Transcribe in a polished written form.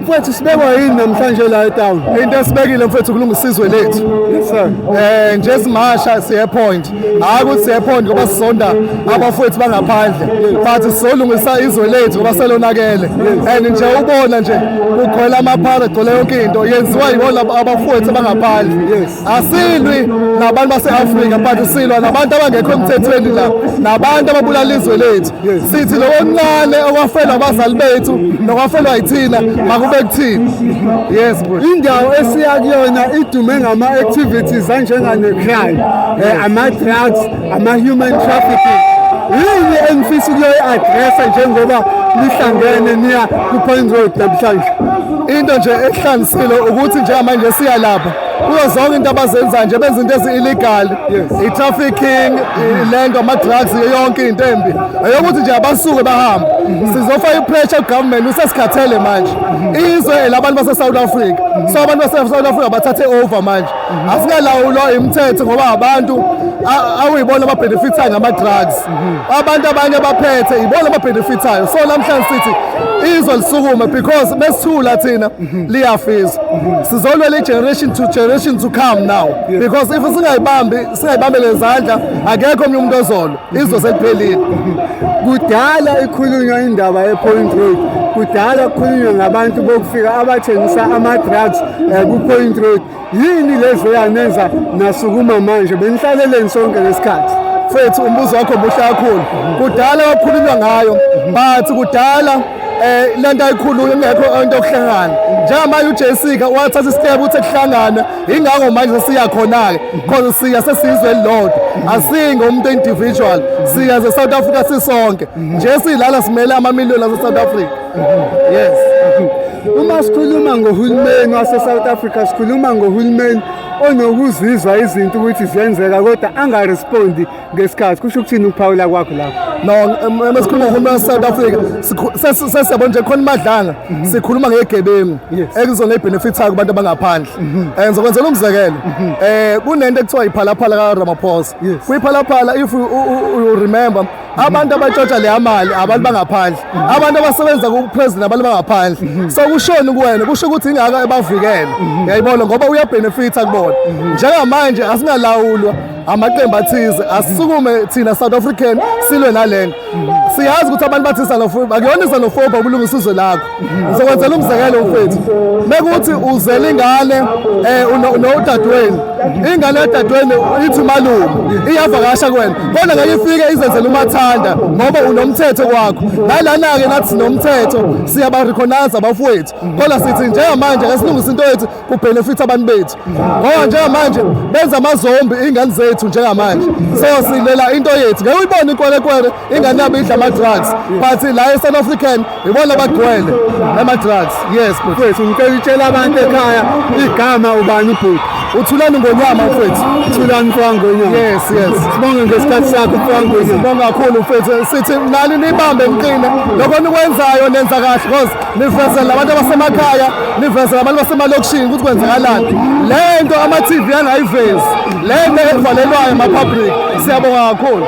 Mfowethu sibekwa yini namhlanje la eTown? Into esibekile mfethu ukulungisa isizwe lethu. Yes sir. Nje simasha siye point. Hayi ukuthi siye point ngoba sisonda abafowethu bangaphandle. But sizolungisa izwe lethu ngoba selonakele. And nje ubona nje kugcwele amaphara gcwele yonke into yenziwa yibona abafowethu bangaphandle. Asilwi nabantu base-Afrika but silwa nabantu abangekho emthethweni la. Nabantu ababulala izwe lethu. Sithi lo omncane okwafelwa abazali bethu nokwafelwa yithina makube kuthini. Yes bro. Indawo esiya kuyona idume ngama-activities anjengane-crime, ama-drugs, ama-human trafficking. Yini engifisa ukuyoyi-adressa njengoba nihlangene niya ku-Point Road namhlanje? Into nje ehlangisile ukuthi njengamanje siya lapha kuyo zonke into abazenzayo nje benza into ezi-illegal, i-trafficking, lento, ama-drugs, yonke into embi. Ayokuthi nje abasuke bahambe. Sizofaka i-pressure ku-government usesikhathele manje. Izwe labantu base-South Africa. So abantu base-South Africa bathathe over manje. Asingalawulwa imithetho ngoba abantu awuyibona ababhenefithayo ngama-drugs. Abantu abanye baphethe ibona ababhenefithayo. So namhlanje sithi izwe lisukume because besithula thina liyafisa. Sizolwela i-generation to come now because if singayibambele izandla akekho omunye umuntu ozolo izwe seliphelile. Kudala ikhulunywa indaba ye-Point Road, kudala kukhulunywa ngabantu bokufika abathengisa ama-drugs ku-Point Road. Yini lezo yanenza nasukuma manje benihlaleleni sonke lesikhathi? Mfethu umbuzo wakho muhle kakhulu. Kudala kwakhulunywa ngayo but kudala lento ayikhulunywa ingekho into yokuhlangana. Njengamanje uJessica wathatha istep uthi kuhlangana ingakho manje siya khona-ke because siya sesizwe elilodwa asingo umuntu individual siya ze-South Africa sisonke nje silala simele amamiliyoni ase-South Africa. Yes. Uma sikhuluma ngohulumeni wase-South Africa sikhuluma ngohulumeni onokuzizwa izinto ukuthi ziyenzeka kodwa angarespondi ngesikhathi. Kusho ukuthini ukuphawula kwakho lapho? No, masikhuluma ngohulumeni wase-South Africa sesiyabona nje khona imadlanga sikhuluma ngegebengu ekuzona i-benefit-ayo kubantu abangaphandle. Ngizokwenzela umzekelo. Kunento ekuthiwa iphalaphala ka-Ramaphosa. Kwiphalaphala if you remember abantu abatshontsha leya mali abantu bangaphandle, abantu abasebenza ku-president abantu bangaphandle. So kushoni kuwena kusho ukuthi ingaka ebavikele, uyayibona ngoba uyabhenefitha kubona. Njengamanje asingalawulwa amaqembu athize, asisukume thina South African silwe nalento. Siyazi ukuthi abantu bathi akuyona izanofoba ukulungisa izwe lakho. Ngizokwenzela umzekelo mfethu. Mekuthi uzela ingane nodadewenu, ingane yodadewenu ithi malume iyavakasha kuwena kodwa ngeke ifike izenzele umathanda ngoba unomthetho kwakho. Nalana-ke nathi sinomthetho siyabarecognize abafowethu kodwa sithi njengamanje ake silungise into yethu kubhenefitha abantu bethu ngoba njengamanje benza amazombi iy'ngane zethu njengamanje. So silela into yethu ngeke uyibone ikwelekwele ingane yabo idla ama-drugs but la e-South African ibona abagcwele ama-drugs. Yes mfethu ngicela utshela abantu ekhaya igama ubani ubhuti? uThulani Ngonyama mfethu. Thulani Ngonyama. Yes. Sibonge ngesikhathi sakho Ngonyama. Sibonga kakhulu mfethu sithi nani nibambe niqine lokho nikwenzayo nenza kahle because nivezela abantu abasemakhaya nivezela abantu basemalokishini ukuthi kwenzakalani. Lento ama-TV angayivezi lento evalelwayo ama-public. Siyabonga kakhulu.